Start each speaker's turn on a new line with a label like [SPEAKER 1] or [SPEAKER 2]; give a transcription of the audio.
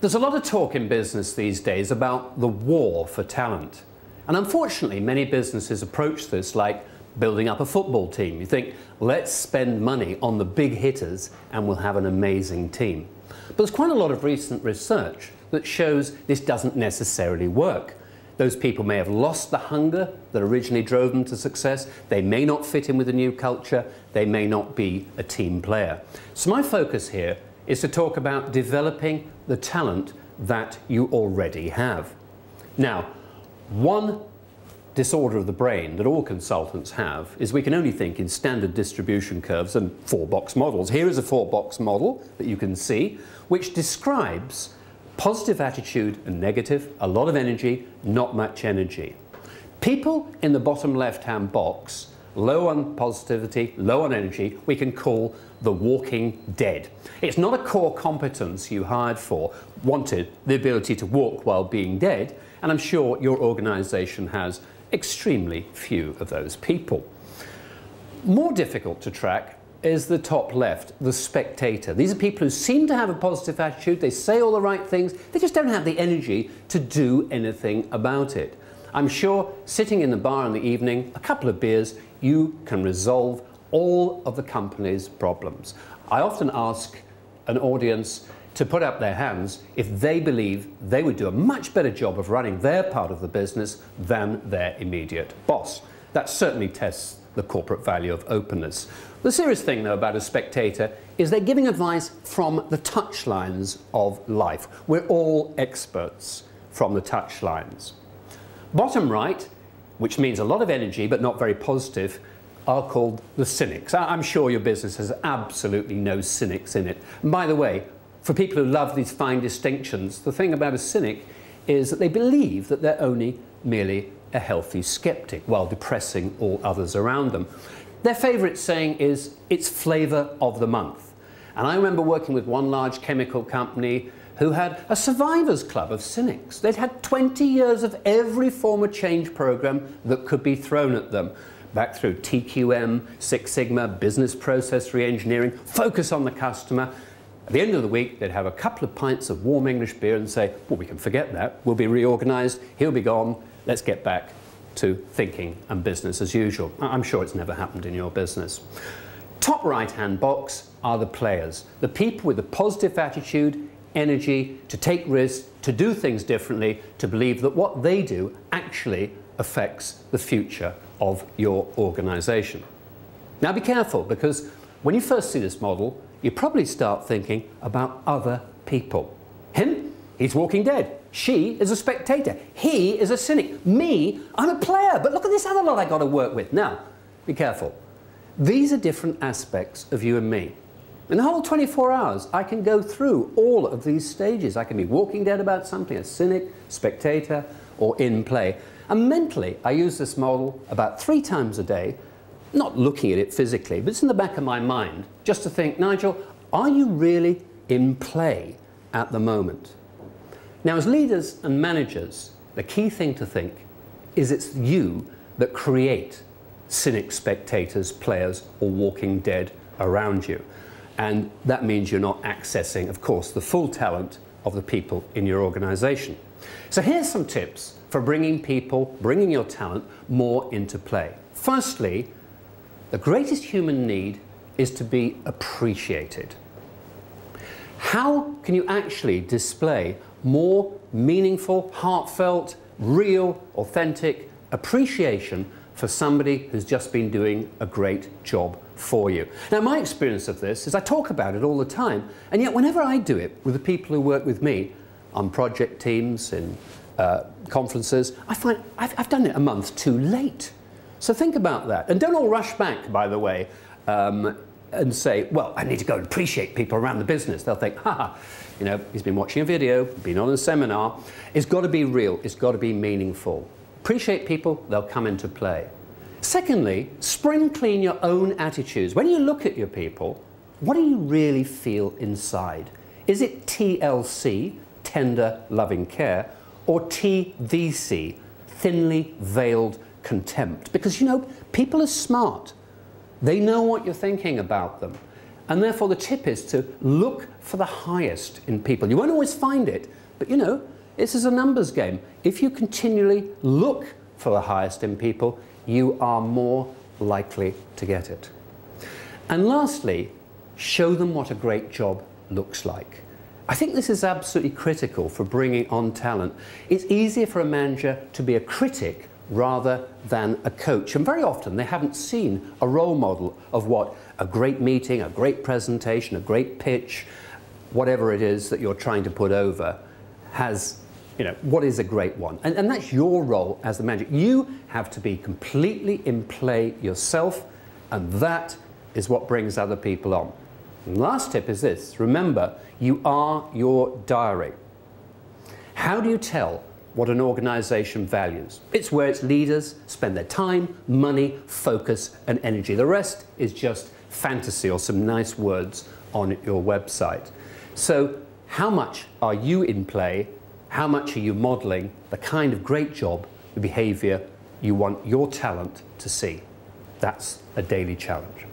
[SPEAKER 1] There's a lot of talk in business these days about the war for talent. And unfortunately, many businesses approach this like building up a football team. You think, let's spend money on the big hitters and we'll have an amazing team. But there's quite a lot of recent research that shows this doesn't necessarily work. Those people may have lost the hunger that originally drove them to success. They may not fit in with the new culture. They may not be a team player. So my focus here is to talk about developing the talent that you already have. Now, one disorder of the brain that all consultants have is we can only think in standard distribution curves and four-box models. Here is a four-box model that you can see, which describes positive attitude and negative, a lot of energy, not much energy. People in the bottom left-hand box, low on positivity, low on energy, we can call the walking dead. It's not a core competence you hired for, wanted the ability to walk while being dead, and I'm sure your organisation has extremely few of those people. More difficult to track is the top left, the spectator. These are people who seem to have a positive attitude, they say all the right things, they just don't have the energy to do anything about it. I'm sure sitting in the bar in the evening, a couple of beers, you can resolve all of the company's problems. I often ask an audience to put up their hands if they believe they would do a much better job of running their part of the business than their immediate boss. That certainly tests the corporate value of openness. The serious thing, though, about a spectator is they're giving advice from the touchlines of life. We're all experts from the touchlines. Bottom right, which means a lot of energy but not very positive, are called the cynics. I'm sure your business has absolutely no cynics in it. And by the way, for people who love these fine distinctions, the thing about a cynic is that they believe that they're only merely a healthy skeptic while depressing all others around them. Their favourite saying is, it's flavour of the month. And I remember working with one large chemical company who had a survivors club of cynics. They'd had 20 years of every form of change program that could be thrown at them, back through TQM, Six Sigma, business process re-engineering, focus on the customer. At the end of the week, they'd have a couple of pints of warm English beer and say, well, we can forget that. We'll be reorganised. He'll be gone. Let's get back to thinking and business as usual. I'm sure it's never happened in your business. Top right-hand box are the players, the people with the positive attitude, energy to take risks, to do things differently, to believe that what they do actually affects the future of your organisation. Now be careful, because when you first see this model, you probably start thinking about other people. Him, he's walking dead. She is a spectator. He is a cynic. Me, I'm a player, but look at this other lot I got to work with. Now, be careful. These are different aspects of you and me. In the whole 24 hours, I can go through all of these stages. I can be walking dead about something, a cynic, spectator, or in play. And mentally, I use this model about 3 times a day, not looking at it physically, but it's in the back of my mind, just to think, Nigel, are you really in play at the moment? Now, as leaders and managers, the key thing to think is it's you that create cynic, spectators, players, or walking dead around you. And that means you're not accessing, of course, the full talent of the people in your organisation. So here's some tips for bringing your talent more into play. Firstly, the greatest human need is to be appreciated. How can you actually display more meaningful, heartfelt, real, authentic appreciation for somebody who's just been doing a great job for you? Now, my experience of this is I talk about it all the time, and yet whenever I do it with the people who work with me on project teams, in conferences, I find I've done it a month too late. So think about that. And don't all rush back, by the way, and say, well, I need to go and appreciate people around the business. They'll think, haha, you know, he's been watching a video, been on a seminar. It's got to be real. It's got to be meaningful. Appreciate people, they'll come into play. Secondly, spring clean your own attitudes. When you look at your people, what do you really feel inside? Is it TLC, tender, loving care, or TVC, thinly veiled contempt? Because, you know, people are smart. They know what you're thinking about them. And therefore the tip is to look for the highest in people. You won't always find it, but you know, this is a numbers game. If you continually look for the highest in people, you are more likely to get it. And lastly, show them what a great job looks like. I think this is absolutely critical for bringing on talent. It's easier for a manager to be a critic rather than a coach. And very often they haven't seen a role model of what a great meeting, a great presentation, a great pitch, whatever it is that you're trying to put over, has, you know, what is a great one. And that's your role as the manager. You have to be completely in play yourself, and that is what brings other people on. And the last tip is this: remember, you are your diary. How do you tell what an organization values? It's where its leaders spend their time, money, focus, and energy. The rest is just fantasy or some nice words on your website. So how much are you in play? How much are you modeling the kind of great job, the behavior you want your talent to see? That's a daily challenge.